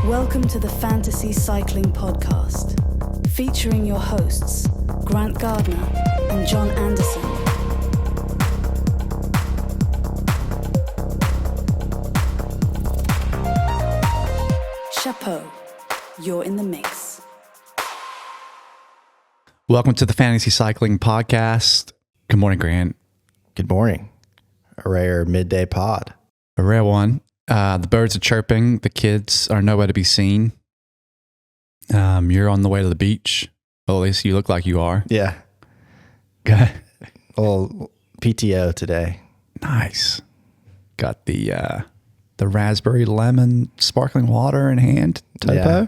Welcome to the Fantasy Cycling Podcast, featuring your hosts, Grant Gardner and John Anderson. Chapeau, you're in the mix. Welcome to the Fantasy Cycling Podcast. Good morning, Grant. Good morning. A rare midday pod. A rare one. The birds are chirping. The kids are nowhere to be seen. You're on the way to the beach. Well, at least you look like you are. Yeah. Okay. A little PTO today. Nice. Got the raspberry lemon sparkling water in hand. Topo. Yeah.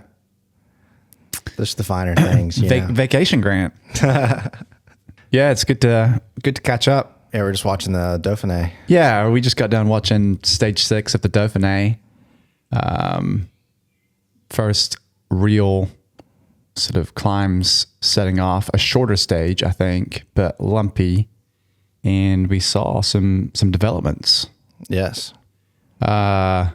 Just the finer things. Vacation, Grant. Yeah, it's good to catch up. Yeah, we're just watching the Dauphiné. Yeah, we just got done watching stage 6 of the Dauphiné. First real sort of climbs setting off. A shorter stage, I think, but lumpy. And we saw some developments. Yes. Old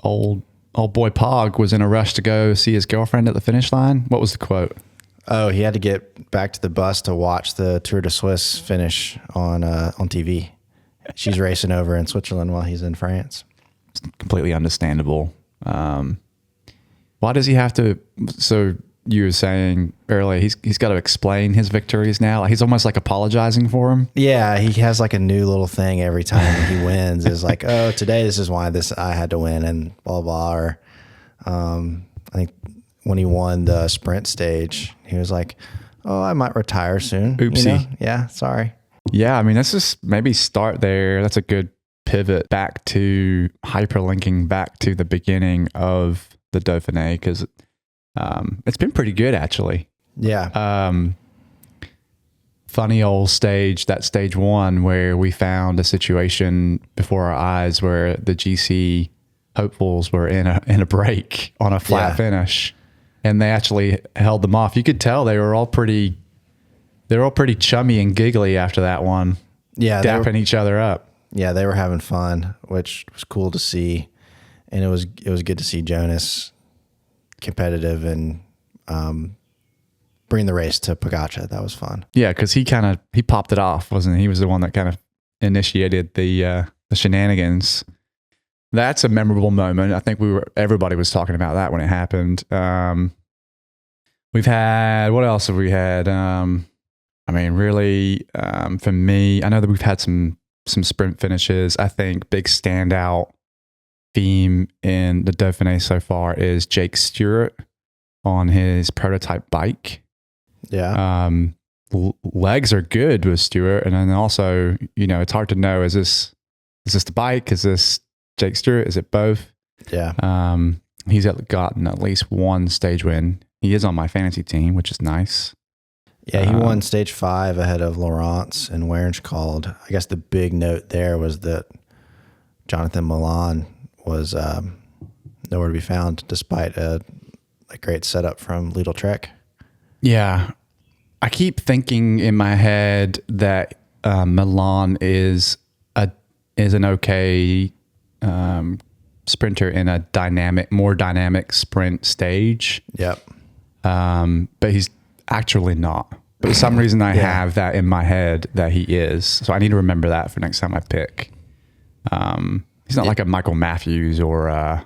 boy Pog was in a rush to go see his girlfriend at the finish line. What was the quote? Oh, he had to get back to the bus to watch the Tour de Suisse finish on TV. She's racing over in Switzerland while he's in France. It's completely understandable. Why does he have to? So you were saying earlier, he's got to explain his victories now. Like he's almost like apologizing for him. Yeah, he has like a new little thing every time he wins. Is like, oh, today this is why I had to win and blah blah. Or I think when he won the sprint stage, he was like, oh, I might retire soon. Oopsie. You know? Yeah, sorry. Yeah, I mean, let's just maybe start there. That's a good pivot back to hyperlinking back to the beginning of the Dauphiné because it's been pretty good, actually. Yeah. Funny old stage, that stage 1 where we found a situation before our eyes where the GC hopefuls were in a break on a flat finish. And they actually held them off. You could tell they were all pretty chummy and giggly after that one. Yeah, dapping each other up. Yeah, they were having fun, which was cool to see, and it was good to see Jonas competitive and bring the race to Pogačar. That was fun. Yeah, because he popped it off, wasn't he? He was the one that kind of initiated the shenanigans. That's a memorable moment. I think everybody was talking about that when it happened. We've had, what else have we had? I mean, really, for me, I know that we've had some sprint finishes. I think big standout theme in the Dauphiné so far is Jake Stewart on his prototype bike. Yeah. Legs are good with Stewart. And then also, it's hard to know, is this the bike? Is this Jake Stewart? Is it both? Yeah. He's gotten at least one stage win. He is on my fantasy team, which is nice. Yeah, he won stage 5 ahead of Laurence and Werenskald. I guess the big note there was that Jonathan Milan was nowhere to be found despite a great setup from Lidl Trek. Yeah. I keep thinking in my head that Milan is an okay sprinter in a more dynamic sprint stage. Yep. But he's actually not. But for some reason I have that in my head that he is. So I need to remember that for next time I pick. He's not like a Michael Matthews or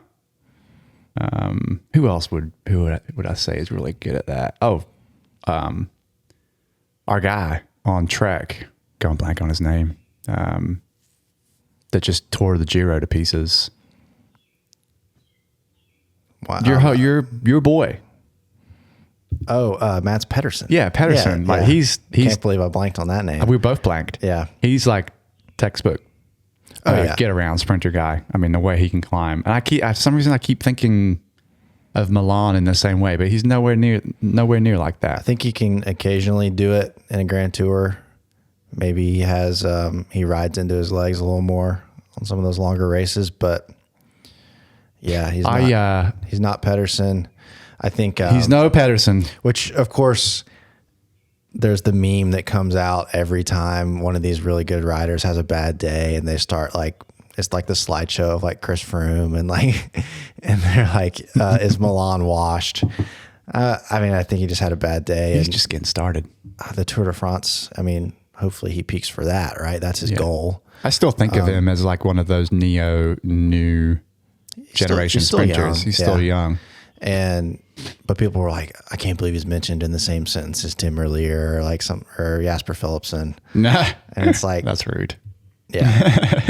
who else would I say is really good at that? Oh, our guy on Trek, going blank on his name, that just tore the Giro to pieces. Wow. Your boy. Oh, Mats Pedersen. Yeah, Pedersen. Yeah, he's can't believe I blanked on that name. We both blanked. Yeah. He's like textbook. Yeah. Get around sprinter guy. I mean, the way he can climb. And for some reason I keep thinking of Milan in the same way, but he's nowhere near like that. I think he can occasionally do it in a Grand Tour. Maybe he has he rides into his legs a little more on some of those longer races, but yeah, he's not Pedersen. I think he's no Pedersen. Which of course there's the meme that comes out every time one of these really good riders has a bad day and they start like it's like the slideshow of like Chris Froome and like, and they're like, is Milan washed? I mean, I think he just had a bad day. He's just getting started. The Tour de France, I mean, hopefully he peaks for that, right? That's his goal. I still think of him as like one of those new generation sprinters. He's still young. But people were like, I can't believe he's mentioned in the same sentence as Tim Merlier or Jasper Philipsen. Nah. And it's like, that's rude. Yeah.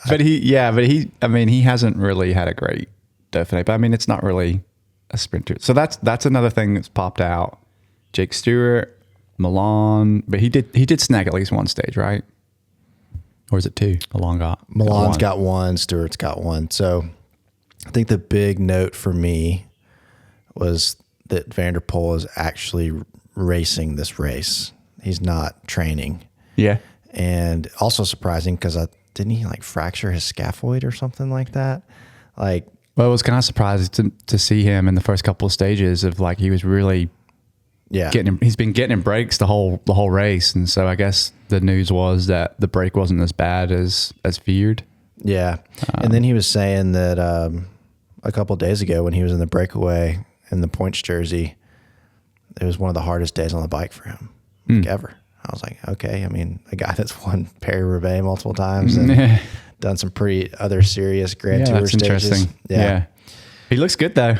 But he hasn't really had a great Dauphiné. But I mean, it's not really a sprinter. So that's another thing that's popped out. Jake Stewart, Milan, but he did snag at least one stage, right? Or is it two? Milan's got one, Stewart's got one. So I think the big note for me was that Van der Poel is actually racing this race. He's not training. Yeah. And also surprising because didn't he like fracture his scaphoid or something like that? Like, well, it was kind of surprising to see him in the first couple of stages of like he was really he's been getting in breaks the whole race, and so I guess the news was that the break wasn't as bad as feared. Yeah, and then he was saying that a couple of days ago when he was in the breakaway in the points jersey, it was one of the hardest days on the bike for him ever. I was like, okay, I mean, a guy that's won Paris-Roubaix multiple times and done some pretty other serious Grand Tour stages. Interesting. Yeah. He looks good though.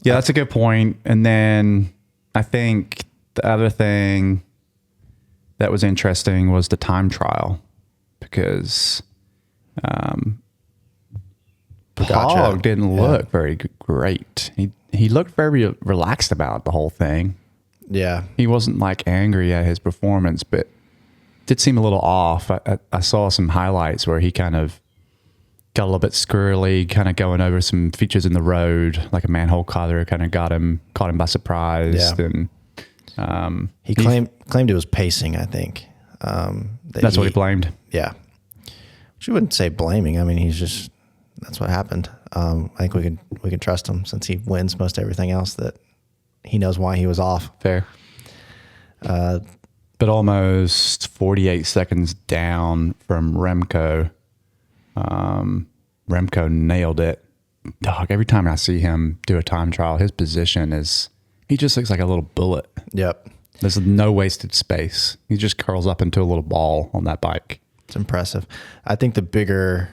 Yeah, that's a good point. And then I think the other thing that was interesting was the time trial because Pog didn't look very great. He looked very relaxed about the whole thing. Yeah. He wasn't like angry at his performance, but did seem a little off. I saw some highlights where he kind of got a little bit squirrely, kind of going over some features in the road, like a manhole cutter kind of caught him by surprise. Yeah. And he claimed it was pacing, I think. That's what he blamed. Yeah. Which you wouldn't say blaming. I mean, that's what happened. I think we can trust him since he wins most everything else that he knows why he was off. Fair. But almost 48 seconds down from Remco. Remco nailed it. Dog, every time I see him do a time trial, his position he just looks like a little bullet. Yep. There's no wasted space. He just curls up into a little ball on that bike. It's impressive. I think the bigger,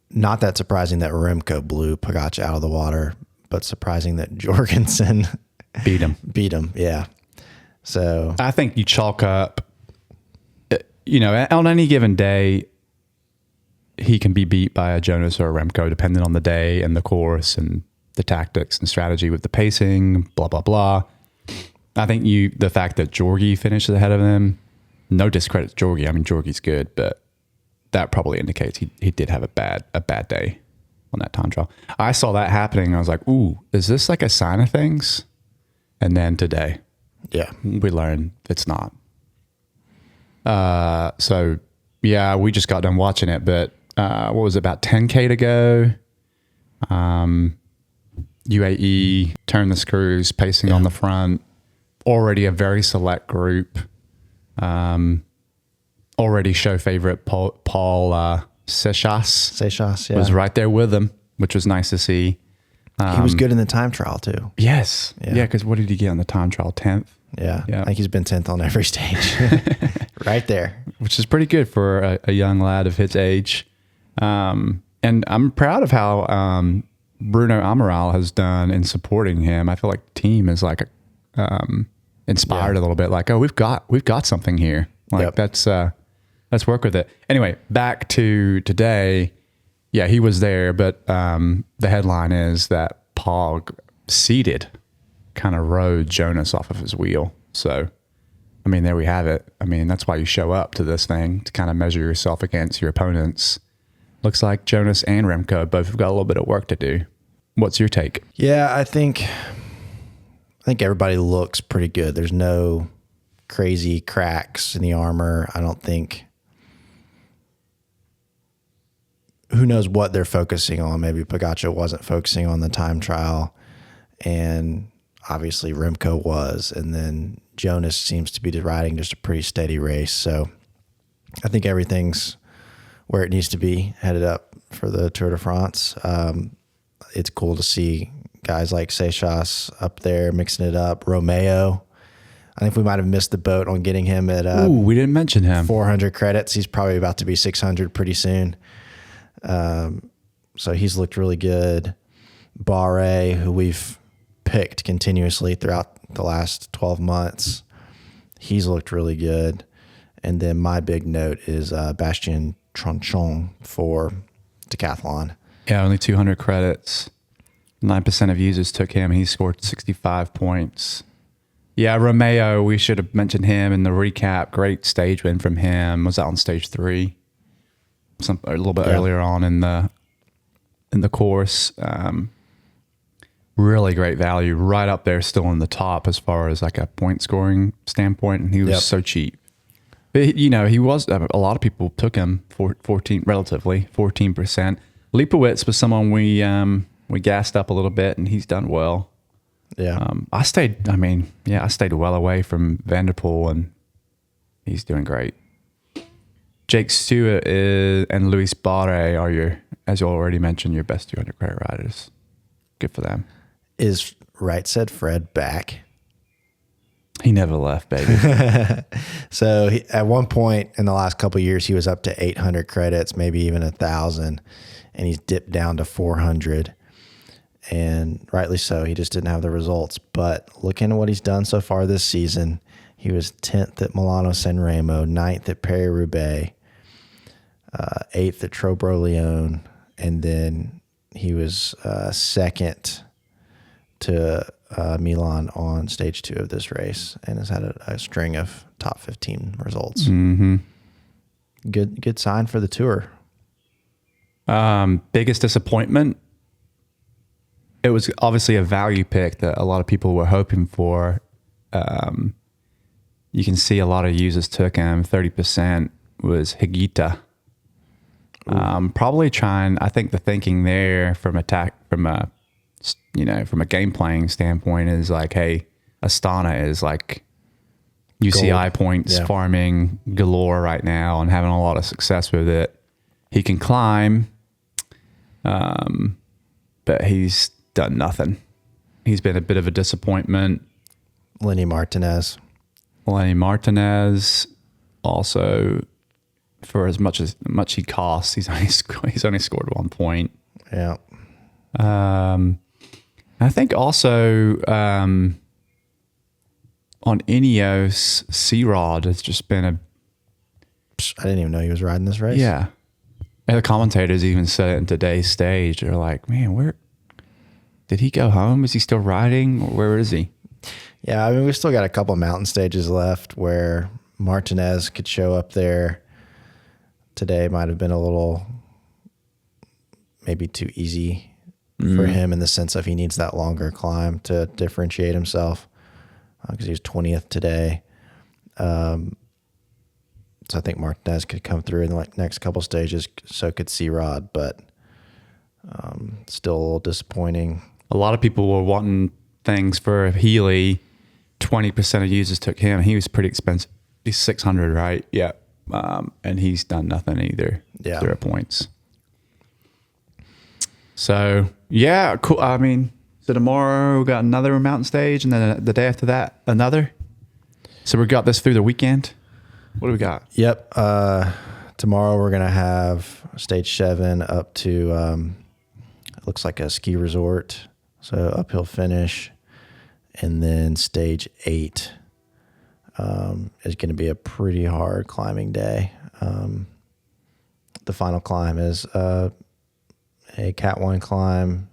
not that surprising that Remco blew Pogačar out of the water, but surprising that Jorgensen beat him. Yeah. So I think you chalk up, on any given day, he can be beat by a Jonas or a Remco, depending on the day and the course and the tactics and strategy with the pacing, blah, blah, blah. I think the fact that Jorgi finished ahead of him, no discredit to Jorgi. I mean, Jorgi's good, but that probably indicates he did have a bad day on that time trial. I saw that happening. I was like, ooh, is this like a sign of things? And then today, we learned it's not. So yeah, we just got done watching it, but what was it, about 10K to go? UAE turned the screws, pacing on the front. Already a very select group. Already show favorite Paul Seixas was right there with them, which was nice to see. He was good in the time trial too. Yes. Yeah, because what did he get on the time trial? 10th? Yeah. I think he's been 10th on every stage. Right there. Which is pretty good for a young lad of his age. And I'm proud of how Bruno Amaral has done in supporting him. I feel like the team is like inspired a little bit. Like, oh, we've got something here. Like let's work with it. Anyway, back to today. Yeah, he was there, but the headline is that Pog seated, kind of rode Jonas off of his wheel. So, I mean, there we have it. I mean, that's why you show up to this thing, to kind of measure yourself against your opponents. Looks like Jonas and Remco both have got a little bit of work to do. What's your take? Yeah, I think everybody looks pretty good. There's no crazy cracks in the armor. I don't think. Who knows what they're focusing on? Maybe Pogačar wasn't focusing on the time trial, and obviously Remco was, and then Jonas seems to be riding just a pretty steady race. So I think everything's where it needs to be headed up for the Tour de France. It's cool to see guys like Seychelles up there mixing it up. Romeo, I think we might have missed the boat on getting him at we didn't mention him. 400 credits. He's probably about to be 600 pretty soon. So he's looked really good. Barre, who we've picked continuously throughout the last 12 months, he's looked really good. And then my big note is Bastien Tronchon for decathlon. Yeah, only 200 credits. 9% of users took him. He scored 65 points. Yeah, Romeo, we should have mentioned him in the recap. Great stage win from him. Was that on stage 3? A little bit earlier on in the course. Really great value. Right up there, still in the top as far as like a point scoring standpoint. And he was so cheap. But, he was, a lot of people took him for 14%. Leipowitz was someone we gassed up a little bit, and he's done well. Yeah. I stayed well away from Vanderpool, and he's doing great. Jake Stewart and Luis Barre are as you already mentioned, your best 200 credit riders. Good for them. Is Right Said Fred back? He never left, baby. So at one point in the last couple of years, he was up to 800 credits, maybe even 1,000, and he's dipped down to 400. And rightly so, he just didn't have the results. But looking at what he's done so far this season, he was 10th at Milano-San Remo, 9th at Paris-Roubaix, 8th at Trobro-Lyon, and then he was second to Milan on stage 2 of this race, and has had a string of top 15 results. Mm-hmm. Good sign for the Tour. Biggest disappointment? It was obviously a value pick that a lot of people were hoping for. You can see a lot of users took him. 30% was Higuita. Probably trying. I think the thinking there from a game playing standpoint is like, hey, Astana is like UCI Gold. points farming galore right now and having a lot of success with it. He can climb, but he's done nothing. He's been a bit of a disappointment. Lenny Martinez also, for as much he costs, he's only scored 1 point. Yeah. I think also on Ineos, C-Rod has just been I didn't even know he was riding this race. Yeah. And the commentators even said it in today's stage. They're like, man, where did he go home? Is he still riding? Or where is he? Yeah, I mean, we've still got a couple mountain stages left where Martinez could show up there. Today might have been a little maybe too easy for him in the sense of he needs that longer climb to differentiate himself because he was 20th today. So I think Martinez could come through in the next couple stages, so could C-Rod, but still a little disappointing. A lot of people were wanting things for Healy. 20% of users took him. He was pretty expensive. He's 600, right? Yeah. And he's done nothing either. Yeah. 0 points. So, yeah, cool. I mean, so tomorrow we got another mountain stage, and then the day after that, another. So we got this through the weekend. What do we got? Yep. Tomorrow we're going to have stage 7 up to, it looks like a ski resort. So uphill finish. And then stage 8 is going to be a pretty hard climbing day. The final climb is a Cat 1 climb,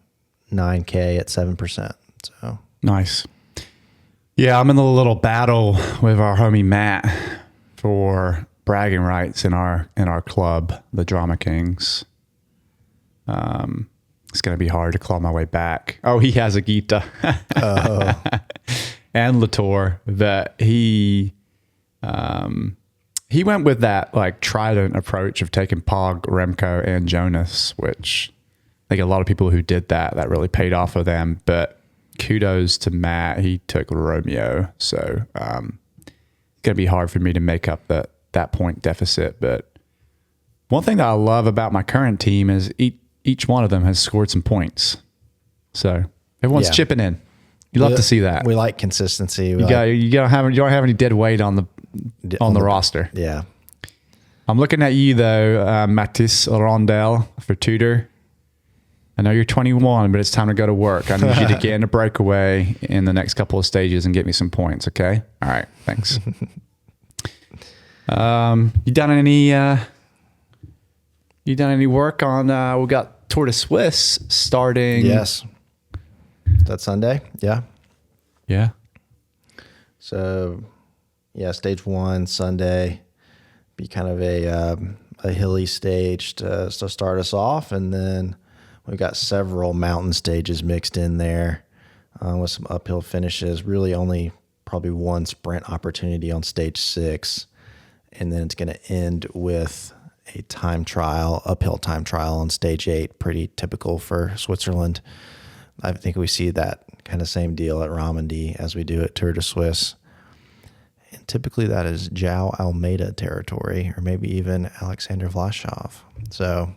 9K at 7%. So nice. Yeah, I'm in a little battle with our homie Matt for bragging rights in our club, the Drama Kings. It's going to be hard to claw my way back. Oh, he has a Gita. Oh. And Latour that he went with that like trident approach of taking Pog, Remco, and Jonas, which I think a lot of people who did that really paid off for them. But kudos to Matt. He took Romeo. So it's going to be hard for me to make up that point deficit. But one thing that I love about my current team is each one of them has scored some points. So everyone's chipping in. You love to see that. We like consistency. You don't have any dead weight on the roster. Yeah. I'm looking at you though, Mathis Rondel for Tudor. I know you're 21, but it's time to go to work. I need you to get in a breakaway in the next couple of stages and get me some points. Okay. All right. Thanks. You done any work on? We got Tour de Suisse starting. Yes. That Sunday. Yeah. Yeah. So, yeah, stage 1 Sunday, be kind of a hilly stage to start us off, and then we've got several mountain stages mixed in there with some uphill finishes. Really, only probably one sprint opportunity on stage 6, and then it's going to end with a uphill time trial on stage 8. Pretty typical for Switzerland. I think we see that kind of same deal at Romandie as we do at Tour de Suisse. And typically that is João Almeida territory, or maybe even Alexander Vlasov. So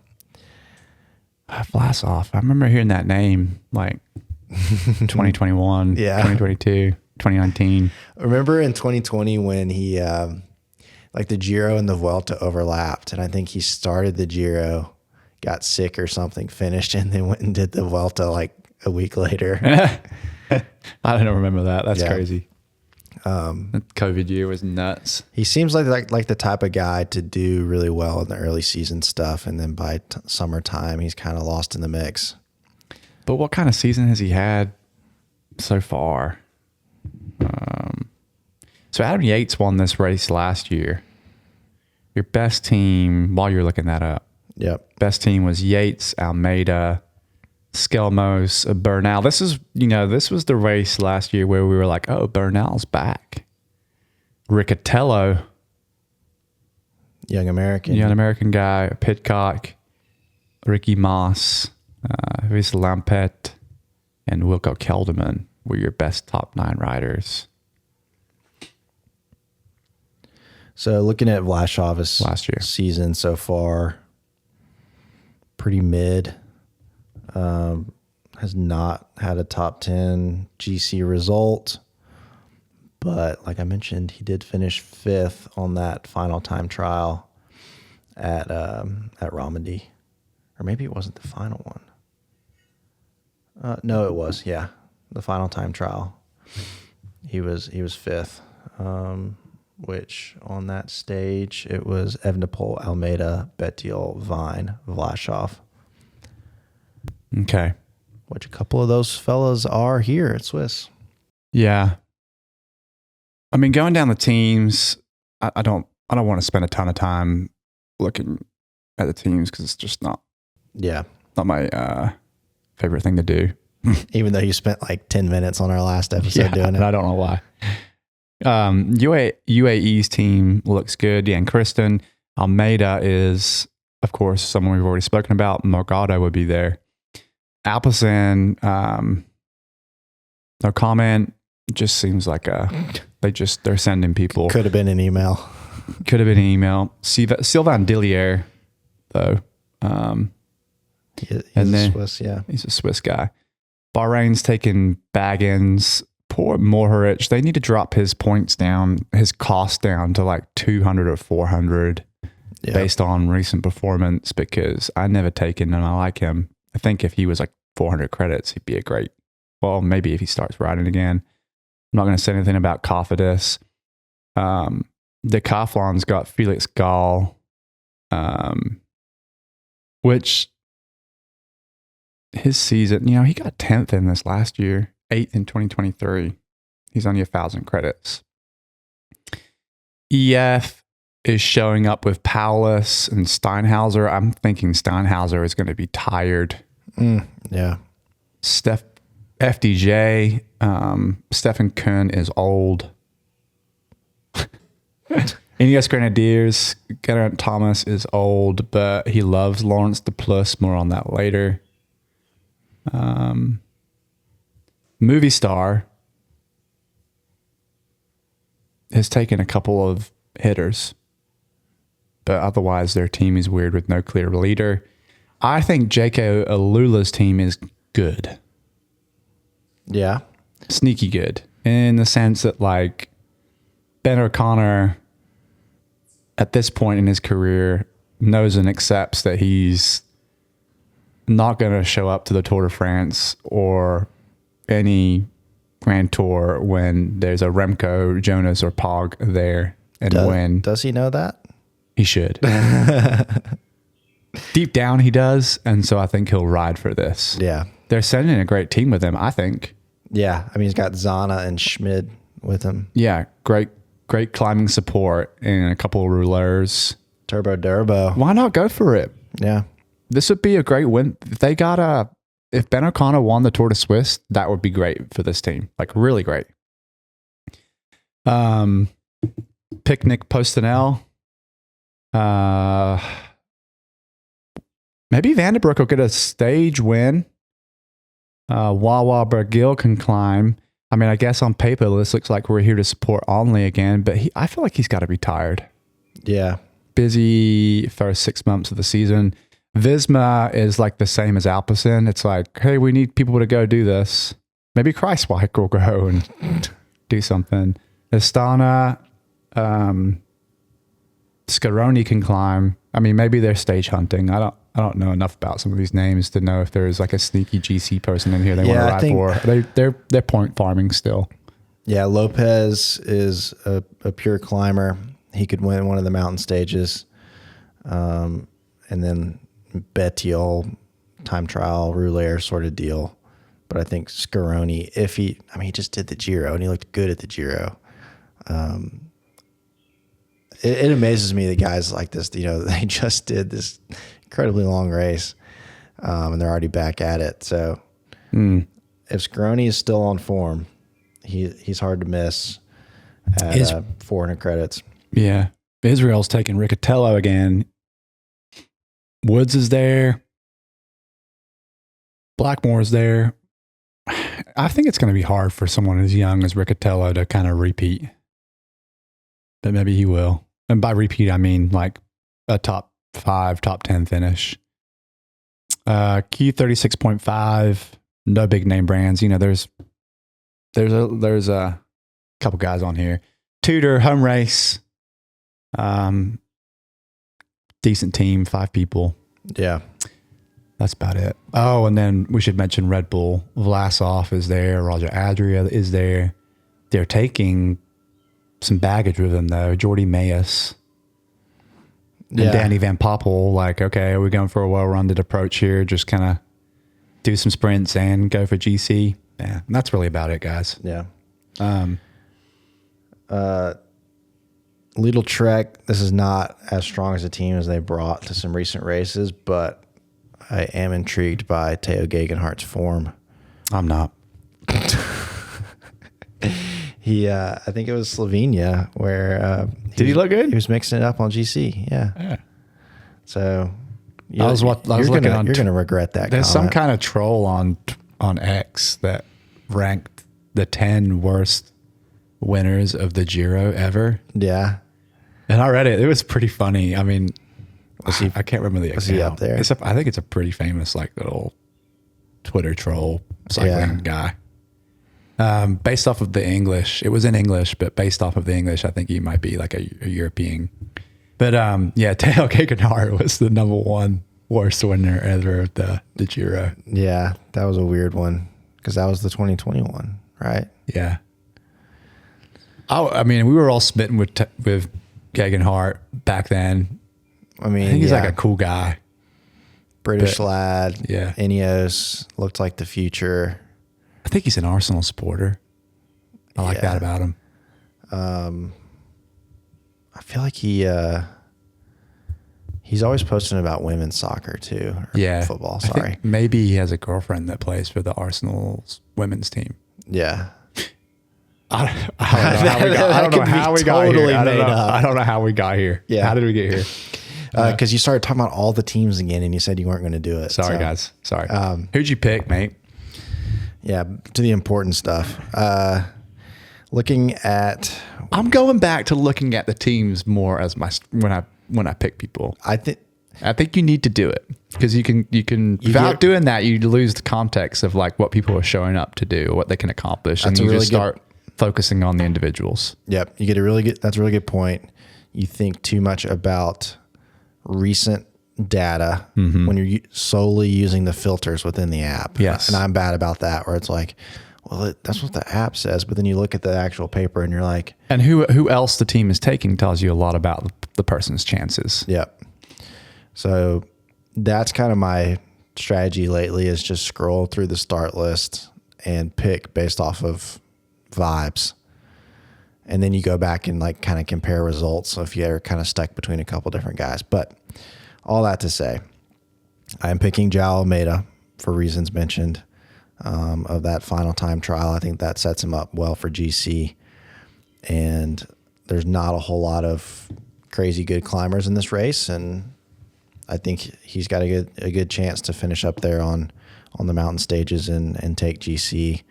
Vlasov, I remember hearing that name like 2021, 2022, 2019. Remember in 2020 when he, like the Giro and the Vuelta overlapped, and I think he started the Giro, got sick or something, finished, and then went and did the Vuelta like a week later. I don't remember that. That's crazy. The COVID year was nuts. He seems like the type of guy to do really well in the early season stuff, and then by summertime, he's kind of lost in the mix. But what kind of season has he had so far? So Adam Yates won this race last year. Your best team, while you're looking that up, best team was Yates, Almeida, Skelmos, Bernal. This was the race last year where we were like, oh, Bernal's back. Riccatello, young American guy, Pidcock, Ricky Moss, Vis Lampet, and Wilco Kelderman were your best top 9 riders. So looking at Vlashov's last year season so far, pretty mid. Has not had a top 10 GC result, but like I mentioned, he did finish 5th on that final time trial at Romandie, or maybe it wasn't the final one. No, it was. Yeah, the final time trial. He was 5th, which on that stage it was Evenepoel, Almeida, Bettiol, Vine, Vlasov. Okay. Which a couple of those fellas are here at Swiss. Yeah. I mean, going down the teams, I don't want to spend a ton of time looking at the teams because it's just not my favorite thing to do. Even though you spent like 10 minutes on our last episode doing it. I don't know why. UAE's team looks good. Yeah, and Kristen Almeida is, of course, someone we've already spoken about. Morgado would be there. Alpecin, no comment. Just seems like they're sending people. Could have been an email. Sylvain Dillier, though. He's a Swiss, yeah. He's a Swiss guy. Bahrain's taking Baggins. Poor Mohoric. They need to drop his points down, his cost down to like 200 or 400 based on recent performance, because I never taken him. I like him. I think if he was like 400 credits, he'd be maybe if he starts riding again. I'm not going to say anything about Cofidis. Decathlon's got Felix Gall, which his season, he got 10th in this last year, 8th in 2023. He's only 1,000 credits. EF is showing up with Paulus and Steinhauser. I'm thinking Steinhauser is going to be tired. Yeah. FDJ, Stefan Kuhn is old. Ineos Grenadiers, Geraint Thomas is old, but he loves Lawrence de Plus. More on that later. Movie Star has taken a couple of hitters. but otherwise their team is weird with no clear leader. I think J.K. Alula's team is good. Yeah. Sneaky good in the sense that like Ben O'Connor at this point in his career knows and accepts that he's not going to show up to the Tour de France or any Grand Tour when there's a Remco, Jonas, or Pog there and win. Does he know that? He should. Deep down, he does. And so I think he'll ride for this. Yeah. They're sending a great team with him, I think. Yeah. I mean, he's got Zana and Schmid with him. Yeah. Great climbing support and a couple of rouleurs. Turbo Durbo. Why not go for it? Yeah. This would be a great win. If Ben O'Connor won the Tour de Suisse, that would be great for this team. Like really great. Picnic Postinel. Maybe Vandenbroek will get a stage win. Wawa Bergil can climb. I mean, I guess on paper, this looks like we're here to support Onley again, but I feel like he's got to be tired. Yeah. Busy first 6 months of the season. Visma is like the same as Alpecin. It's like, hey, we need people to go do this. Maybe Kreiswijk will go and do something. Astana, Scaroni can climb. I mean, maybe they're stage hunting. I don't know enough about some of these names to know if there's like a sneaky GC person in here they want to ride for. They're point farming still. Yeah, Lopez is a pure climber. He could win one of the mountain stages. And then Bettiol, time trial, rouleur sort of deal. But I think Scaroni, he just did the Giro and he looked good at the Giro. It amazes me that guys like this, they just did this incredibly long race and they're already back at it. So if Scaroni is still on form, he's hard to miss at 400 credits. Yeah. Israel's taking Riccatello again. Woods is there. Blackmore's there. I think it's going to be hard for someone as young as Riccatello to kind of repeat. But maybe he will. And by repeat, I mean like a top 5, top 10 finish. Q36.5, no big name brands. There's a couple guys on here. Tudor, home race. Decent team, 5 people. Yeah. That's about it. Oh, and then we should mention Red Bull. Vlasov is there. Roger Adria is there. They're taking some baggage with them, though. Jordi Mayes and Danny Van Poppel. Like, okay, are we going for a well-rounded approach here? Just kind of do some sprints and go for GC. Yeah, that's really about it, guys. Yeah. Lidl Trek, this is not as strong as a team as they brought to some recent races, but I am intrigued by Theo Gegenhardt's form. I'm not. I think it was Slovenia where did he look good? He was mixing it up on GC. Yeah. So you're gonna regret that. There's some comment. kind of troll on X that ranked the 10 worst winners of the Giro ever. Yeah. And I read it. It was pretty funny. I mean, I can't remember the account. Was he up there? I think it's a pretty famous like little Twitter troll cycling guy. Based off of the English, it was in English, but based off of the English, I think he might be like a European. But Theo Gegenhardt was the number 1 worst winner ever of the Giro. Yeah, that was a weird one because that was the 2021, right? Yeah. I mean, we were all smitten with Gegenhardt back then. I mean, I think he's like a cool guy. British lad. Yeah. Ineos looked like the future. I think he's an Arsenal supporter. I like that about him. I feel like he's always posting about women's soccer too. Or football. I think maybe he has a girlfriend that plays for the Arsenal's women's team. Yeah. I don't know how we got here. I don't know how we got here. Yeah. How did we get here? Because you started talking about all the teams again and you said you weren't going to do it. Sorry, guys. Sorry. Who'd you pick, mate? Yeah, to the important stuff. Looking at... I'm going back to looking at the teams more as when I when I pick people. I think you need to do it because you can without doing that, you lose the context of like what people are showing up to do or what they can accomplish. And you just start focusing on the individuals. Yep. You get that's a really good point. You think too much about recent data when you're solely using the filters within the app. Yes. And I'm bad about that, where it's like, well, that's what the app says. But then you look at the actual paper and you're like, and who else the team is taking tells you a lot about the person's chances. Yep. So that's kind of my strategy lately, is just scroll through the start list and pick based off of vibes. And then you go back and like kind of compare results. So if you're kind of stuck between a couple different guys, but all that to say, I'm picking João Almeida for reasons mentioned of that final time trial. I think that sets him up well for GC. And there's not a whole lot of crazy good climbers in this race, and I think he's got a good chance to finish up there on the mountain stages and take GC.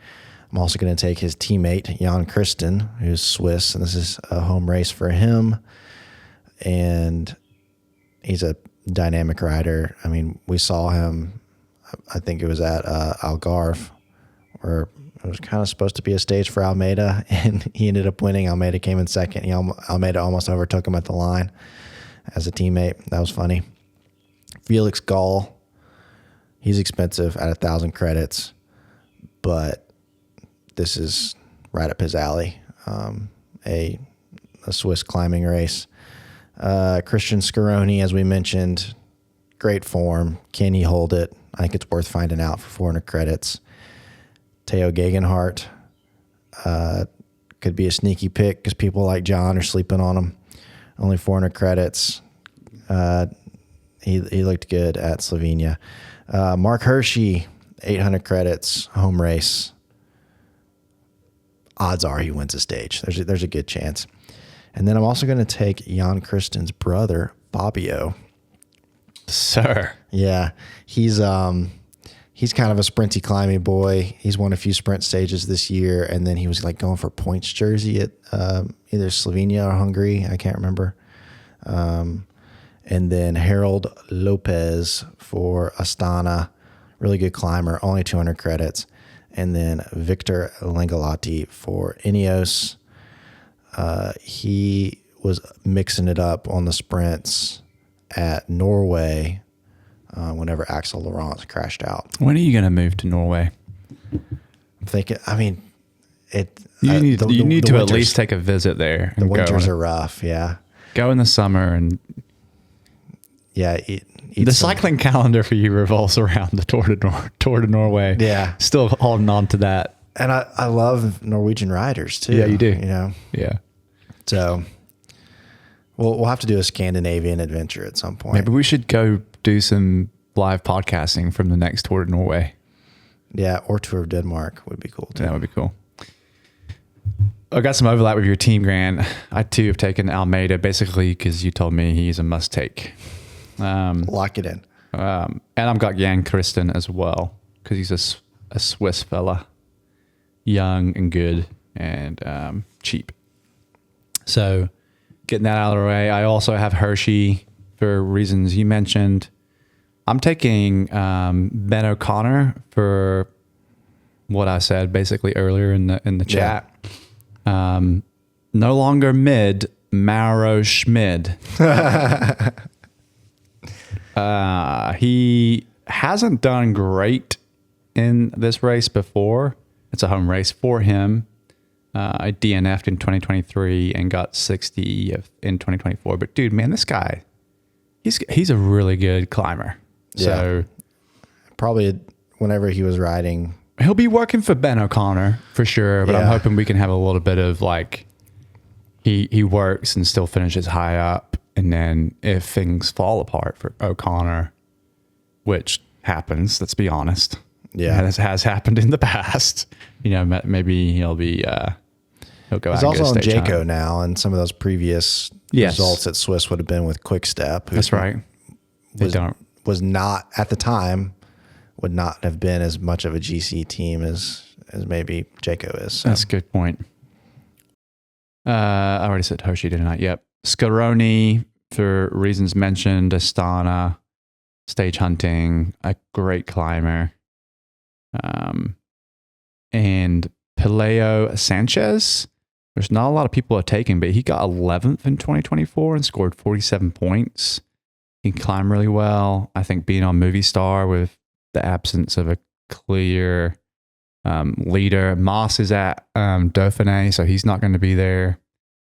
I'm also going to take his teammate, Jan Christen, who's Swiss, and this is a home race for him. And he's a dynamic rider. I mean, we saw him, I think it was at Algarve, where it was kind of supposed to be a stage for Almeida, and he ended up winning. Almeida came in second. Almeida almost overtook him at the line as a teammate. That was funny. Felix Gall, he's expensive at 1,000 credits, but this is right up his alley. A Swiss climbing race. Christian Scaroni, as we mentioned, great form. Can he hold it? I think it's worth finding out for 400 credits. Theo Gegenhardt could be a sneaky pick because people like John are sleeping on him. Only 400 credits. He looked good at Slovenia. Mark Hershey, 800 credits, home race. Odds are he wins a stage. There's a good chance. And then I'm also going to take Jan Christen's brother, Bobbio. Sir. Yeah, he's kind of a sprinty, climby boy. He's won a few sprint stages this year, and then he was like going for points jersey at either Slovenia or Hungary. I can't remember. And then Harold Lopez for Astana, really good climber, only 200 credits. And then Victor Lengalati for Ineos. He was mixing it up on the sprints at Norway whenever Axel Laurent crashed out. When are you going to move to Norway? I'm thinking, I mean, you need to at least take a visit there. The winters are rough, yeah. Go in the summer and yeah. The cycling calendar for you revolves around the Tour de Norway. Yeah, still holding on to that. And I love Norwegian riders too. Yeah, you do. You know. Yeah. So we'll have to do a Scandinavian adventure at some point. Maybe we should go do some live podcasting from the next Tour de Norway. Yeah, or Tour of Denmark would be cool too. That would be cool. I got some overlap with your team, Grant. I too have taken Almeida basically because you told me he's a must take. Lock it in. And I've got Jan Christen as well because he's a Swiss fella, young and good and cheap. So getting that out of the way, I also have Hershey for reasons you mentioned. I'm taking Ben O'Connor for what I said basically earlier in the chat. Yeah. No longer mid, Mauro Schmid. He hasn't done great in this race before. It's a home race for him. I DNF'd in 2023 and got 60 in 2024. But dude, man, this guy, he's a really good climber. So probably whenever he was riding, he'll be working for Ben O'Connor for sure. But I'm hoping we can have a little bit of like he works and still finishes high up. And then if things fall apart for O'Connor, which happens, let's be honest. Yeah. This has happened in the past. You know, maybe he'll go He's out and get also a on stage Jayco time. now, and some of those previous results at Swiss would have been with Quick Step. That's right. Was not at the time, would not have been as much of a GC team as maybe Jayco is. So. That's a good point. I already said Hershey, didn't I? Yep. Scaroni for reasons mentioned. Astana, stage hunting, a great climber. And Peleo Sanchez, there's not a lot of people are taking, but he got 11th in 2024 and scored 47 points. He can climb really well. I think being on Movistar with the absence of a clear leader. Moss is at Dauphiné, so he's not going to be there.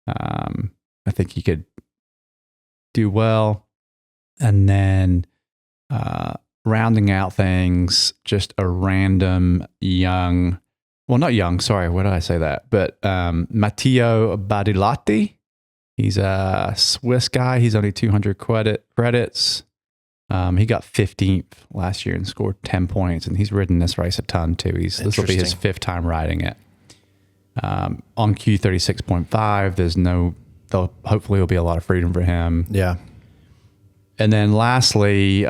I think he could do well. And then rounding out things, just a random young, well, not young, sorry, why did I say that? But Matteo Badilatti, he's a Swiss guy. He's only 200 credits. He got 15th last year and scored 10 points, and he's ridden this race a ton too. This will be his 5th time riding it. On Q36.5, hopefully will be a lot of freedom for him. Yeah. And then lastly,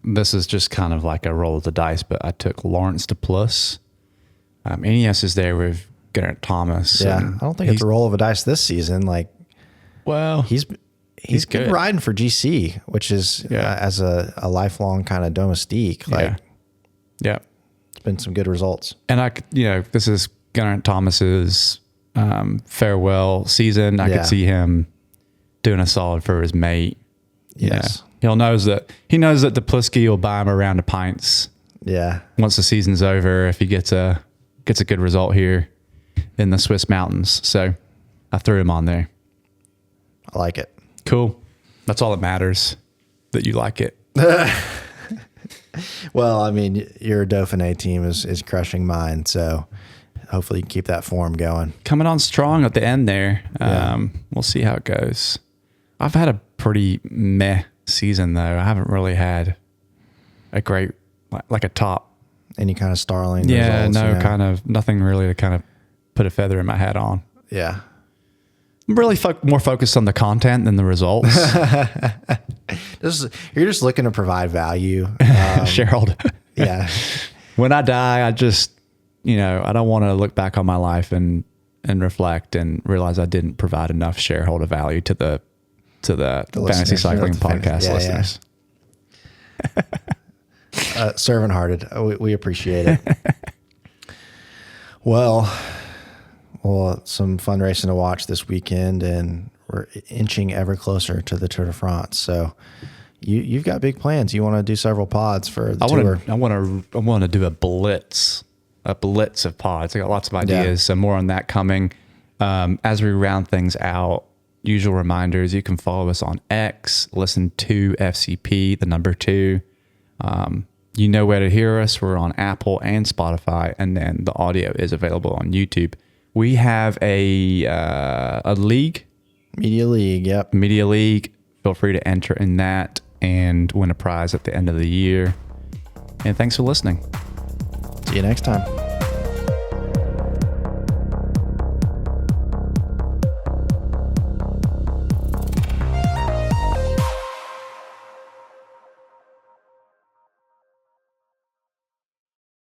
this is just kind of like a roll of the dice, but I took Lawrence de Plus. Ineos is there with Geraint Thomas. Yeah, I don't think it's a roll of a dice this season. He's good. been riding for GC, which is as a lifelong kind of domestique. Yeah. It's been some good results. And this is Geraint Thomas's farewell season. I could see him doing a solid for his mate. Yes. He knows that Duplisky will buy him a round of pints. Yeah. Once the season's over, if he gets a good result here in the Swiss mountains. So I threw him on there. I like it. Cool. That's all that matters, that you like it. Well, I mean, your Dauphiné team is crushing mine, so hopefully you can keep that form going. Coming on strong at the end there. We'll see how it goes. I've had a pretty meh season, though. I haven't really had a great, like a top. Any kind of starling results? No, kind of nothing really to kind of put a feather in my hat on. Yeah. I'm really more focused on the content than the results. You're just looking to provide value. Shareholder. Yeah. When I die, I just, I don't want to look back on my life and reflect and realize I didn't provide enough shareholder value to the Fantasy Cycling Podcast listeners. Servant-hearted. We appreciate it. Well, some fun racing to watch this weekend, and we're inching ever closer to the Tour de France. So you've got big plans. You want to do several pods for the tour. I want to do a blitz of pods. I got lots of ideas. So more on that coming. As we round things out, usual reminders, you can follow us on X, listen to FCP, the number 2. You know where to hear us. We're on Apple and Spotify, and then the audio is available on YouTube. We have a league. Media League, yep. Media League. Feel free to enter in that and win a prize at the end of the year. And thanks for listening. See you next time.